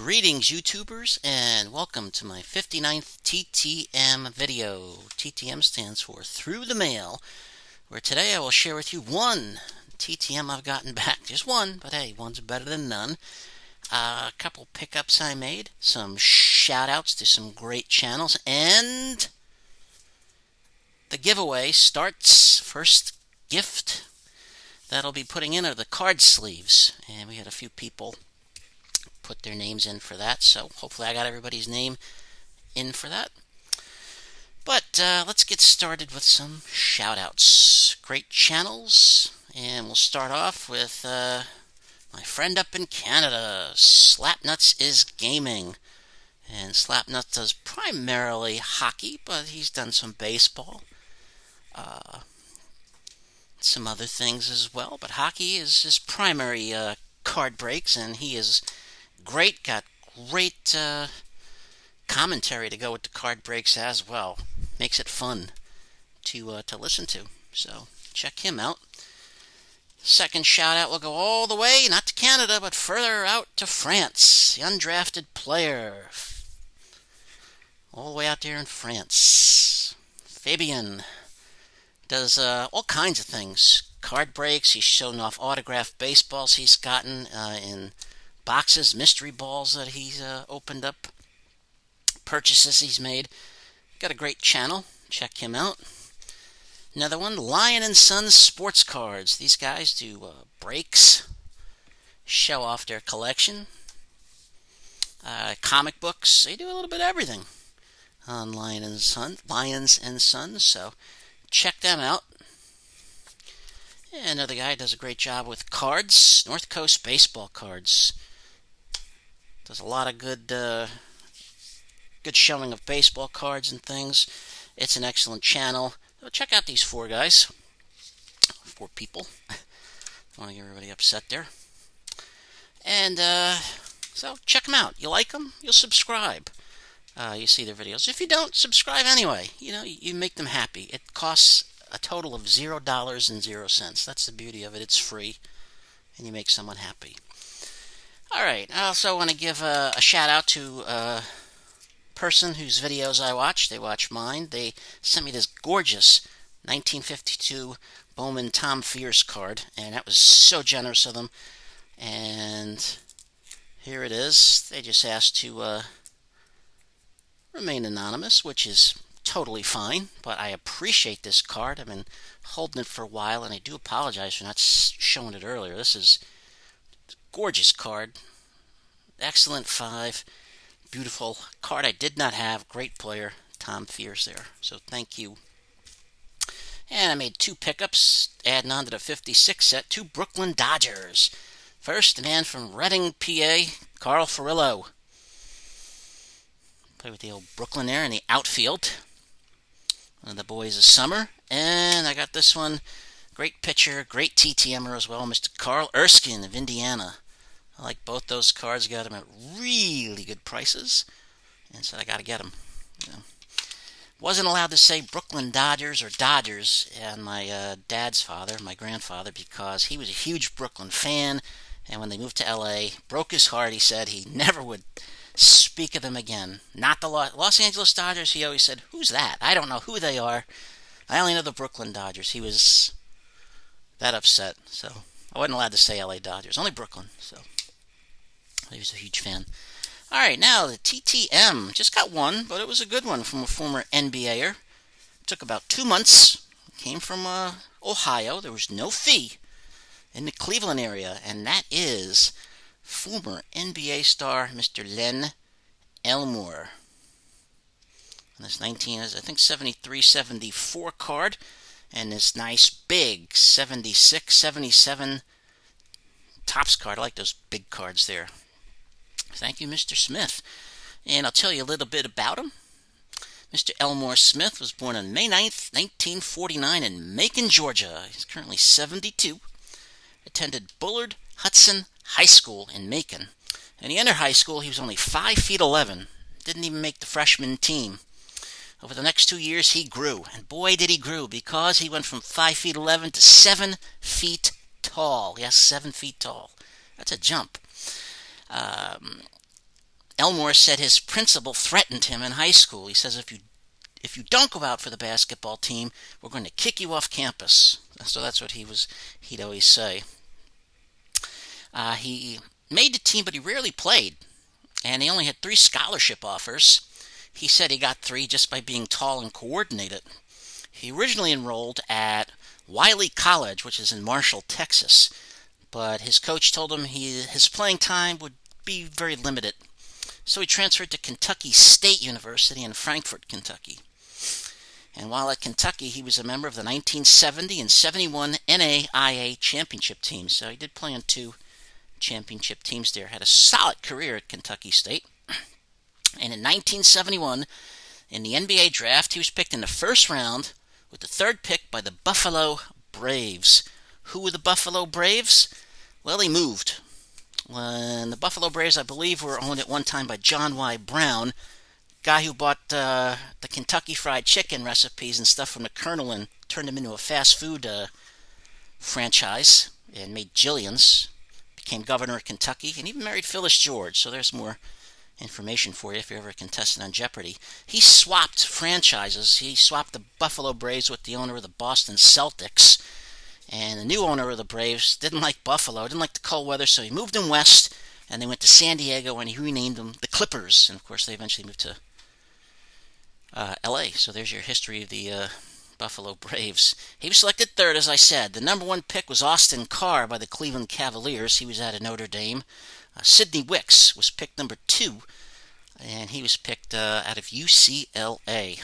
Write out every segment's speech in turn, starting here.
Greetings YouTubers and welcome to my 59th TTM video. TTM stands for Through the Mail, where today I will share with you one TTM I've gotten back. Just one, but hey, one's better than none. A couple pickups I made, some shoutouts to some great channels, and the giveaway starts. First gift that I'll be putting in are the card sleeves, and we had a few people put their names in for that, so hopefully I got everybody's name in for that. But let's get started with some shoutouts. Great channels, and we'll start off with my friend up in Canada, Slpanutz is Gaming. And Slpanutz does primarily hockey, but he's done some baseball, some other things as well, but hockey is his primary card breaks, and he is great, got great commentary to go with the card breaks as well. Makes it fun to listen to, so check him out. Second shout out will go all the way, not to Canada, but further out to France. The Undraftedplayer. All the way out there in France. Fabian does all kinds of things. Card breaks, he's shown off autographed baseballs he's gotten in boxes, mystery balls that he's opened up, purchases he's made. Got a great channel. Check him out. Another one, Lyons and Sons Sports Cards. These guys do breaks, show off their collection. Comic books. They do a little bit of everything on Lyons and Sons. So check them out. And another guy does a great job with cards. North Coast baseball cards. Does a lot of good showing of baseball cards and things. It's an excellent channel. So check out these four guys. Four people. I don't want to get everybody upset there. And so check them out. You like them? You'll subscribe. You see their videos. If you don't, subscribe anyway. You know, you make them happy. It costs a total of $0.00. That's the beauty of it. It's free, and you make someone happy. All right. I also want to give a shout out to a person whose videos I watch. They watch mine. They sent me this gorgeous 1952 Bowman Tom Fierce card, and that was so generous of them. And here it is. They just asked to remain anonymous, which is totally fine, but I appreciate this card. I've been holding it for a while, and I do apologize for not showing it earlier. This is a gorgeous card. Excellent 5. Beautiful card I did not have. Great player, Tom Fierce there. So thank you. And I made 2 pickups, adding on to the 56 set, 2 Brooklyn Dodgers. First, a man from Reading, PA, Carl Furillo. Play with the old Brooklyn there in the outfield. One of the boys of summer. And I got this one. Great pitcher, great TTMer as well, Mr. Carl Erskine of Indiana. I like both those cards. Got them at really good prices. And so I got to get them. You know. Wasn't allowed to say Brooklyn Dodgers or Dodgers and my dad's father, my grandfather, because he was a huge Brooklyn fan. And when they moved to L.A., broke his heart. He said he never would speak of them again. Not the Los Angeles Dodgers. He always said, "Who's that? I don't know who they are. I only know the Brooklyn Dodgers." He was that upset. So I wasn't allowed to say LA Dodgers. Only Brooklyn. So he was a huge fan. All right, now the TTM. Just got one, but it was a good one from a former NBAer. Took about 2 months. Came from Ohio. There was no fee in the Cleveland area, and that is former NBA star Mr. Len Elmore. And this 73-74 card, and this nice big 76-77 Topps card. I like those big cards there. Thank you, Mr. Smith. And I'll tell you a little bit about him. Mr. Elmore Smith was born on May 9th, 1949 in Macon, Georgia. He's currently 72. Attended Bullard Hudson High School in Macon. And he entered high school, he was only 5 feet 11. Didn't even make the freshman team. Over the next 2 years, he grew. And boy, did he grow, because he went from 5 feet 11 to 7 feet tall. Yes, 7 feet tall. That's a jump. Elmore said his principal threatened him in high school. He says, if you don't go out for the basketball team, we're going to kick you off campus. So that's what he'd always say. He made the team, but he rarely played, and he only had 3 scholarship offers. He said he got 3 just by being tall and coordinated. He originally enrolled at Wiley College, which is in Marshall, Texas, but his coach told him his playing time would be very limited. So he transferred to Kentucky State University in Frankfort, Kentucky. And while at Kentucky, he was a member of the 1970 and 71 NAIA championship teams. So he did play on 2 championship teams there. Had a solid career at Kentucky State. And in 1971, in the NBA draft, he was picked in the first round with the 3rd pick by the Buffalo Braves. Who were the Buffalo Braves? Well, he moved. When the Buffalo Braves, I believe, were owned at one time by John Y. Brown, guy who bought the Kentucky Fried Chicken recipes and stuff from the Colonel and turned them into a fast food franchise and made Jillian's, became governor of Kentucky, and even married Phyllis George. So there's more information for you if you're ever a contestant on Jeopardy. He swapped franchises. He swapped the Buffalo Braves with the owner of the Boston Celtics. And the new owner of the Braves didn't like Buffalo, didn't like the cold weather, so he moved them west, and they went to San Diego, and he renamed them the Clippers. And, of course, they eventually moved to L.A. So there's your history of the Buffalo Braves. He was selected 3rd, as I said. The number 1 pick was Austin Carr by the Cleveland Cavaliers. He was out of Notre Dame. Sidney Wicks was picked number 2, and he was picked out of UCLA.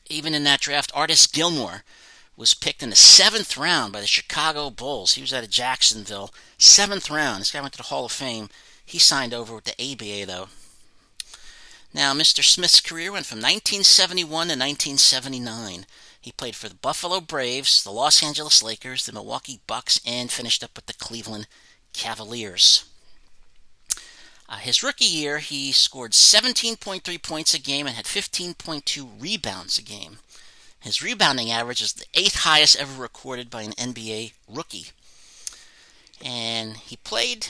Even in that draft, Artis Gilmore was picked in the 7th round by the Chicago Bulls. He was out of Jacksonville. 7th round. This guy went to the Hall of Fame. He signed over with the ABA, though. Now, Mr. Smith's career went from 1971 to 1979. He played for the Buffalo Braves, the Los Angeles Lakers, the Milwaukee Bucks, and finished up with the Cleveland Cavaliers. His rookie year, he scored 17.3 points a game and had 15.2 rebounds a game. His rebounding average is the 8th highest ever recorded by an NBA rookie. And he played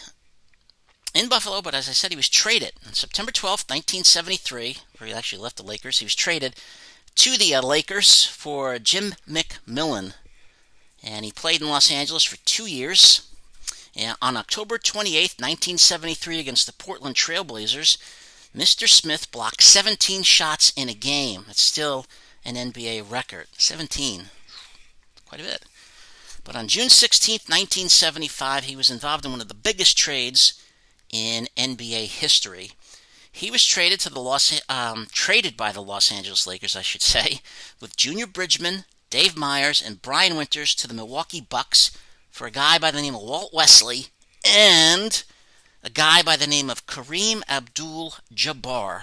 in Buffalo, but as I said, he was traded. On September 12th, 1973, where he actually left the Lakers, he was traded to the Lakers for Jim McMillan. And he played in Los Angeles for 2 years. And on October 28th, 1973, against the Portland Trailblazers, Mr. Smith blocked 17 shots in a game. That's still an NBA record. 17. Quite a bit. But on June 16th, 1975, he was involved in one of the biggest trades in NBA history. He was traded by the Los Angeles Lakers, I should say, with Junior Bridgman, Dave Myers, and Brian Winters to the Milwaukee Bucks for a guy by the name of Walt Wesley and a guy by the name of Kareem Abdul-Jabbar.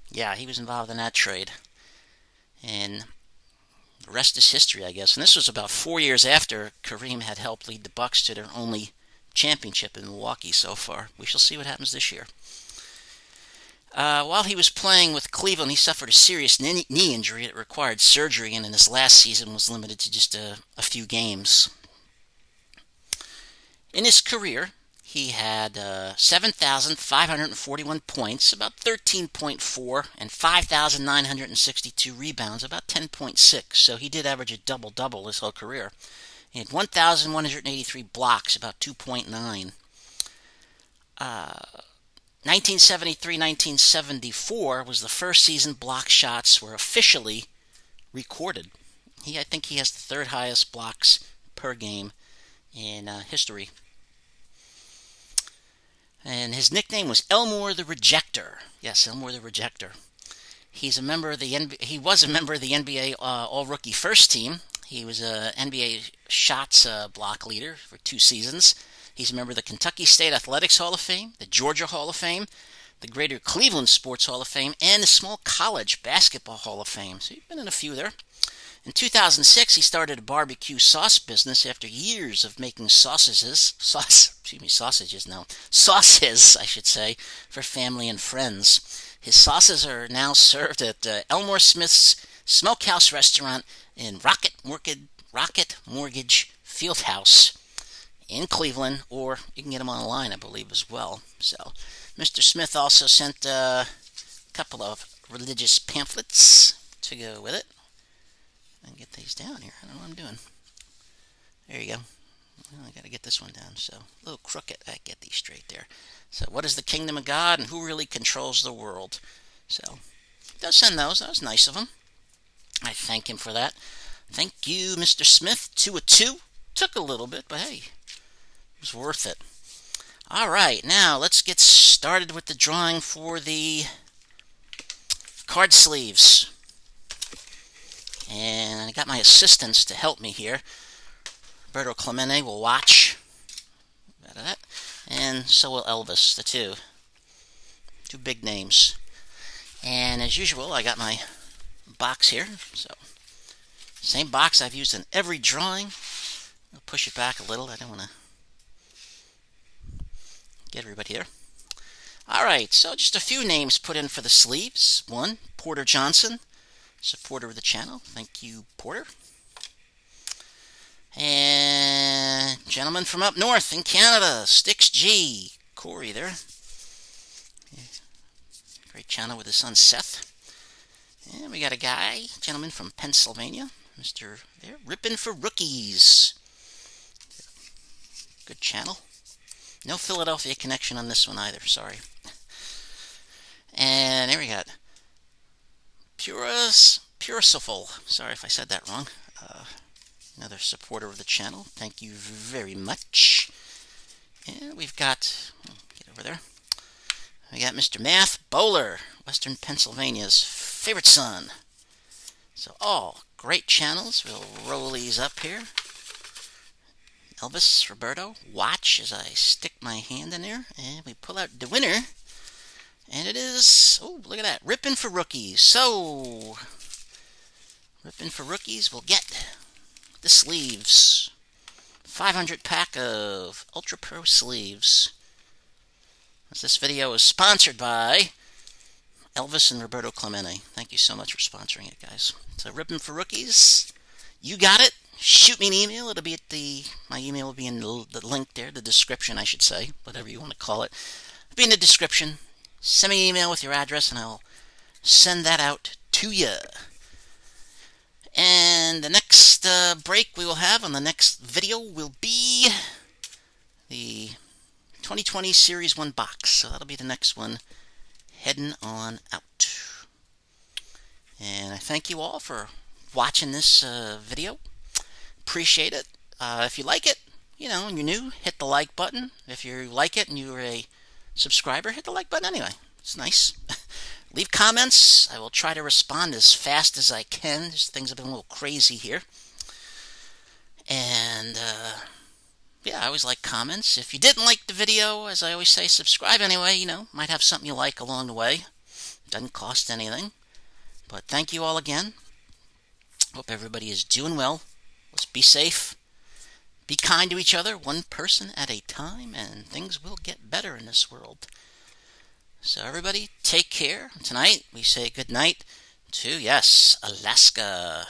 Yeah, he was involved in that trade. And the rest is history, I guess. And this was about 4 years after Kareem had helped lead the Bucks to their only championship in Milwaukee so far. We shall see what happens this year. While he was playing with Cleveland, he suffered a serious knee injury that required surgery, and in his last season was limited to just a few games. In his career, he had 7,541 points, about 13.4, and 5,962 rebounds, about 10.6. So he did average a double-double his whole career. He had 1,183 blocks, about 2.9. 1973-1974 was the first season block shots were officially recorded. I think he has the 3rd highest blocks per game in history. And his nickname was Elmore the Rejector. Yes, Elmore the Rejector. He was a member of the NBA All-Rookie First Team. He was a NBA shots block leader for 2 seasons. He's a member of the Kentucky State Athletics Hall of Fame, the Georgia Hall of Fame, the Greater Cleveland Sports Hall of Fame, and the Small College Basketball Hall of Fame. So he's been in a few there. In 2006, he started a barbecue sauce business after years of making sauces, for family and friends. His sauces are now served at Elmore Smith's Smokehouse Restaurant in Rocket Mortgage Fieldhouse in Cleveland, or you can get them online, I believe, as well. So, Mr. Smith also sent a couple of religious pamphlets to go with it. And get these down here. I don't know what I'm doing. There you go. Well, I got to get this one down. So, a little crooked. I get these straight there. So, what is the kingdom of God, and who really controls the world? So, he does send those. That was nice of him. I thank him for that. Thank you, Mr. Smith. 2 of 2. Took a little bit, but hey, it was worth it. All right, now let's get started with the drawing for the card sleeves. And I got my assistants to help me here. Roberto Clemente will watch. And so will Elvis, the two big names. And as usual, I got my box here. So, same box I've used in every drawing. I'll push it back a little. I don't want to get everybody here. Alright, so just a few names put in for the sleeves. One, Porter Johnson, supporter of the channel. Thank you, Porter. And gentleman from up north in Canada, Sticks G, Corey there. Great channel with his son Seth. And we got a gentleman from Pennsylvania, Mr. there, Rippin' for Rookies. Good channel. No Philadelphia connection on this one either, sorry. And there we got Puriciful. Sorry if I said that wrong. Another supporter of the channel. Thank you very much. And we've got, get over there. We got Mr. Math Bowler, Western Pennsylvania's favorite son. So all great channels. We'll roll these up here. Elvis, Roberto, watch as I stick my hand in there, and we pull out the winner, and it is, oh, look at that, Rippin' for Rookies. So, Rippin' for Rookies will get the sleeves. 500 pack of Ultra Pro sleeves. As this video is sponsored by Elvis and Roberto Clemente. Thank you so much for sponsoring it, guys. So, Rippin' for Rookies, you got it. Shoot me an email. It'll be at my email will be in the link there, the description, I should say, whatever you want to call it. It'll be in the description. Send me an email with your address, and I'll send that out to you. And the next break we will have on the next video will be the 2020 Series 1 box. So that'll be the next one heading on out. And I thank you all for watching this video. Appreciate it. If you like it, and you're new, hit the like button. If you like it and you're a subscriber, hit the like button anyway. It's nice. Leave comments. I will try to respond as fast as I can. Things have been a little crazy here. And, yeah, I always like comments. If you didn't like the video, as I always say, subscribe anyway. Might have something you like along the way. Doesn't cost anything. But thank you all again. Hope everybody is doing well. Let's be safe. Be kind to each other, one person at a time, and things will get better in this world. So everybody, take care. Tonight, we say good night to, yes, Alaska.